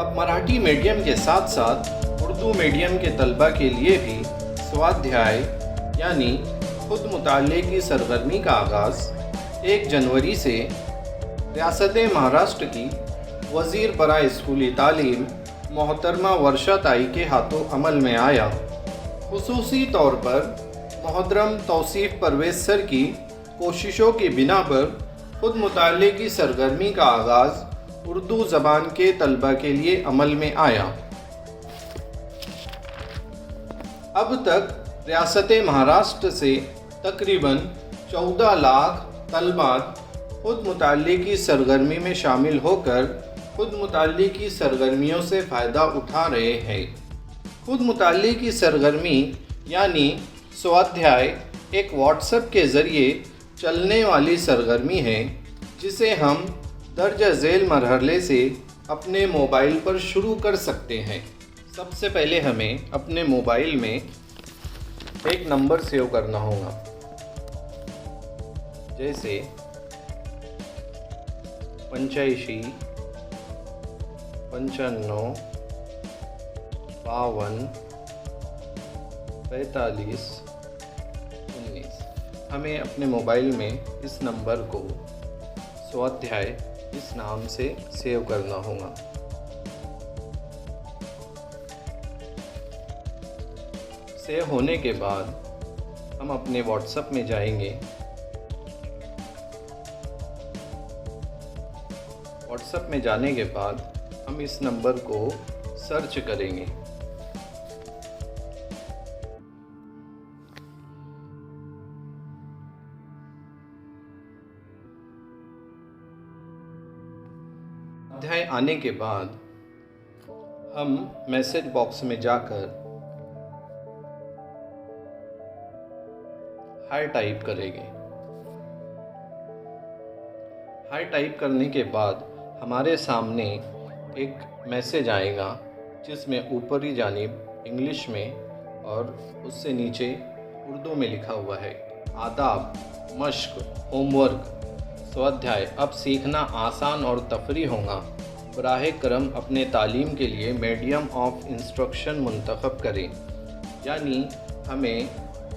अब मराठी मीडियम के साथ साथ उर्दू मीडियम के तलबा के लिए भी स्वाध्याय यानी खुद मुताले की सरगर्मी का आगाज़ 1 जनवरी से रियासत महाराष्ट्र की वज़ीर बराए स्कूली तालीम मोहतरमा वर्षा ताई के हाथों अमल में आया। खुसूसी तौर पर मोहतरम तौसीफ़ परवेज़ सर की कोशिशों की बिना पर खुद मुताले की सरगर्मी का आगाज़ उर्दू ज़बान के तलबा के लिए अमल में आया। अब तक रियासत महाराष्ट्र से तकरीबन 14 लाख तलबा खुद मुताले की सरगर्मी में शामिल होकर खुद मुताले की सरगर्मियों से फ़ायदा उठा रहे हैं। खुद मुताले की सरगर्मी यानी स्वाध्याय एक व्हाट्सएप के ज़रिए चलने वाली सरगर्मी है जिसे हम दर्ज झेल मरहले से अपने मोबाइल पर शुरू कर सकते हैं। सबसे पहले हमें अपने मोबाइल में एक नंबर सेव करना होगा, जैसे 85 55 52 45 19। हमें अपने मोबाइल में इस नंबर को स्वाध्याय इस नाम से सेव करना होगा। सेव होने के बाद हम अपने व्हाट्सएप में जाएंगे। व्हाट्सएप में जाने के बाद हम इस नंबर को सर्च करेंगे। अध्याय आने के बाद हम मैसेज बॉक्स में जाकर हाय टाइप करेंगे। हाय टाइप करने के बाद हमारे सामने एक मैसेज आएगा जिसमें ऊपरी जानिब इंग्लिश में और उससे नीचे उर्दू में लिखा हुआ है, आदाब, मश्क, होमवर्क, स्वाध्याय अब सीखना आसान और तफरी होगा। बराह करम अपने तालीम के लिए मीडियम ऑफ इंस्ट्रक्शन मुंतखब करें। यानी हमें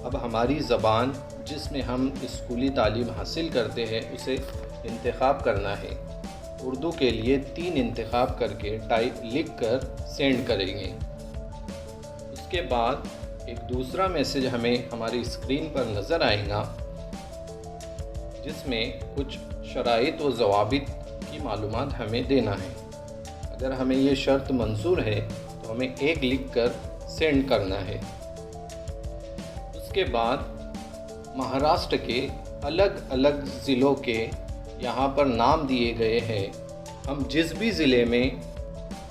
अब हमारी ज़बान जिसमें हम स्कूली तालीम हासिल करते हैं उसे इंतखाब करना है। उर्दू के लिए 3 इंतखाब करके टाइप लिख कर सेंड करेंगे। उसके बाद एक दूसरा मैसेज हमें हमारी स्क्रीन पर नज़र आएगा जिसमें कुछ शराइत व ज़वाबित की मालूमात हमें देना है। अगर हमें ये शर्त मंजूर है तो हमें 1 लिख कर सेंड करना है। उसके बाद महाराष्ट्र के अलग अलग ज़िलों के यहाँ पर नाम दिए गए हैं। हम जिस भी ज़िले में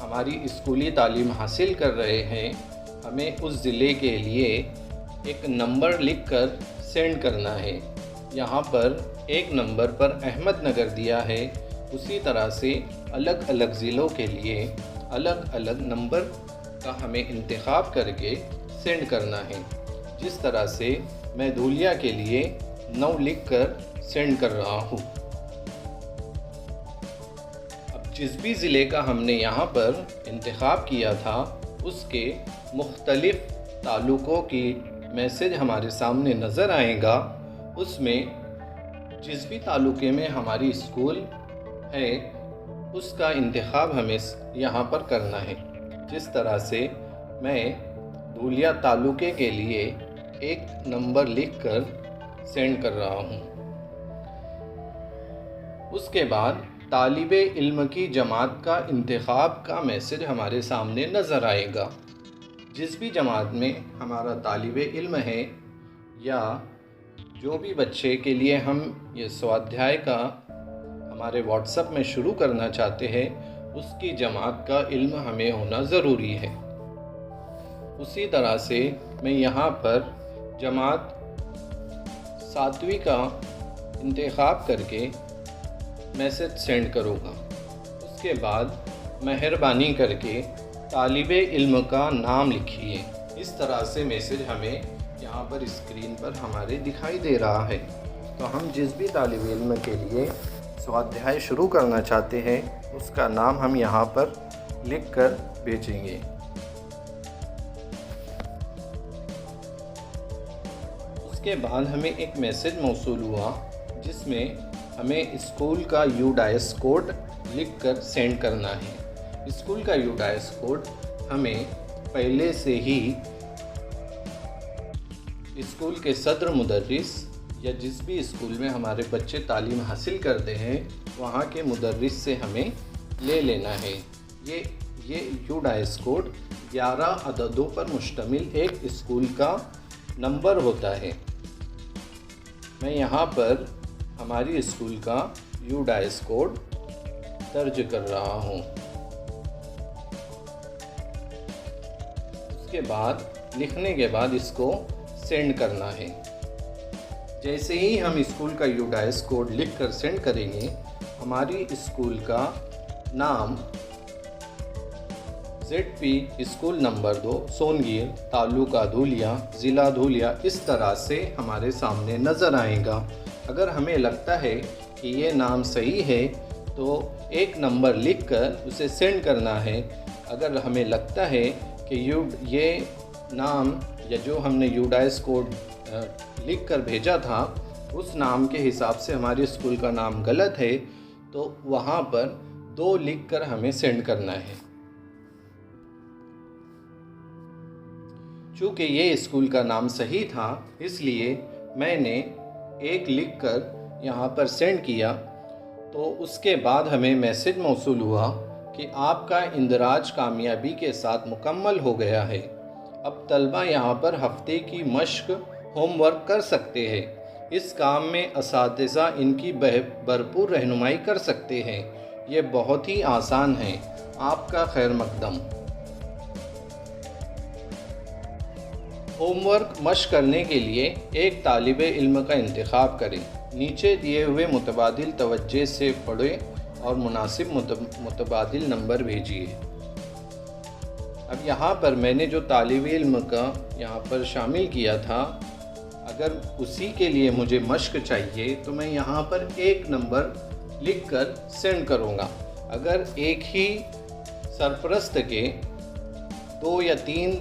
हमारी स्कूली तालीम हासिल कर रहे हैं हमें उस ज़िले के लिए एक नंबर लिखकर सेंड करना है। यहाँ पर एक नंबर पर अहमदनगर दिया है, उसी तरह से अलग अलग ज़िलों के लिए अलग अलग नंबर का हमें इंतखाब करके सेंड करना है। जिस तरह से मैं धूलिया के लिए 9 लिख कर सेंड कर रहा हूँ। अब जिस भी ज़िले का हमने यहाँ पर इंतखाब किया था उसके मुख्तलिफ़ ताल्लुक़ों की मैसेज हमारे सामने नज़र आएगा। उसमें जिस भी ताल्लुक़े में हमारी स्कूल है उसका इंतखाब हमें यहाँ पर करना है। जिस तरह से मैं धूलिया ताल्लुक़े के लिए 1 नंबर लिखकर सेंड कर रहा हूँ। उसके बाद तालिबे इल्म की जमात का इंतखाब का मैसेज हमारे सामने नज़र आएगा। जिस भी जमात में हमारा तालिबे इल्म है या जो भी बच्चे के लिए हम ये स्वाध्याय का हमारे व्हाट्सएप में शुरू करना चाहते हैं उसकी जमात का इल्म हमें होना ज़रूरी है। उसी तरह से मैं यहाँ पर जमात 7वीं का इंतखाब करके मैसेज सेंड करूँगा। उसके बाद मेहरबानी करके तालिबे इल्म का नाम लिखिए। इस तरह से मैसेज हमें यहाँ पर स्क्रीन पर हमारे दिखाई दे रहा है। तो हम जिस भी तालिबे इल्म के लिए स्वाध्याय शुरू करना चाहते हैं उसका नाम हम यहाँ पर लिखकर भेजेंगे। उसके बाद हमें एक मैसेज मौसूल हुआ जिसमें हमें स्कूल का यूडाइस कोड लिखकर सेंड करना है। स्कूल का यूडाइस कोड हमें पहले से ही स्कूल के सदर मुदर्रिस या जिस भी स्कूल में हमारे बच्चे तालीम हासिल करते हैं वहाँ के मुदर्रिस से हमें ले लेना है। ये यूडाइस कोड 11 अददों पर मुश्तमिल एक स्कूल का नंबर होता है। मैं यहाँ पर हमारी स्कूल का यूडाइस कोड दर्ज कर रहा हूँ। उसके बाद लिखने के बाद इसको सेंड करना है। जैसे ही हम स्कूल का यूडाइस कोड लिखकर सेंड करेंगे, हमारी स्कूल का नाम ZP school number 2 Songir, taluka Dhulia, ज़िला धूलिया इस तरह से हमारे सामने नज़र आएगा। अगर हमें लगता है कि ये नाम सही है तो एक नंबर लिखकर उसे सेंड करना है। अगर हमें लगता है कि ये नाम या जो हमने यूडाइस कोड लिख कर भेजा था उस नाम के हिसाब से हमारे स्कूल का नाम गलत है तो वहाँ पर 2 लिख कर हमें सेंड करना है। चूँकि ये स्कूल का नाम सही था इसलिए मैंने 1 लिख कर यहाँ पर सेंड किया। तो उसके बाद हमें मैसेज मौसूल हुआ कि आपका इंदराज कामयाबी के साथ मुकम्मल हो गया है। अब तलबा यहाँ पर हफ्ते की मश्क होमवर्क कर सकते हैं। इस काम में असातिज़ा इनकी भरपूर रहनुमाई कर सकते हैं। ये बहुत ही आसान है। आपका खैर मकदम। होमवर्क मश्क करने के लिए एक तालिब इल्म का इंतखाब करें। नीचे दिए हुए मुतबादिल तवज्जे से पढ़ें और मुनासिब मुतबादिल नंबर भेजिए। अब यहाँ पर मैंने जो तालिब इल्म का यहाँ पर शामिल किया था, अगर उसी के लिए मुझे मश्क चाहिए तो मैं यहाँ पर 1 नंबर लिखकर सेंड करूँगा। अगर एक ही सरपरस्त के 2 या 3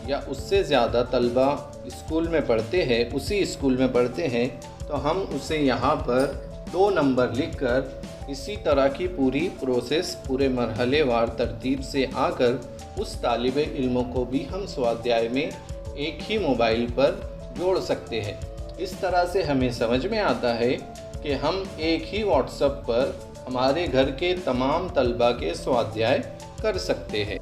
या उससे ज़्यादा तलबा स्कूल में पढ़ते हैं, उसी स्कूल में पढ़ते हैं, तो हम उसे यहाँ पर 2 नंबर लिखकर इसी तरह की पूरी प्रोसेस पूरे मरहले वार तरतीब से आकर उस तालिब इल्मों को भी हम स्वाध्याय में एक ही मोबाइल पर जोड़ सकते हैं। इस तरह से हमें समझ में आता है कि हम एक ही व्हाट्सएप पर हमारे घर के तमाम तलबा के स्वाध्याय कर सकते हैं।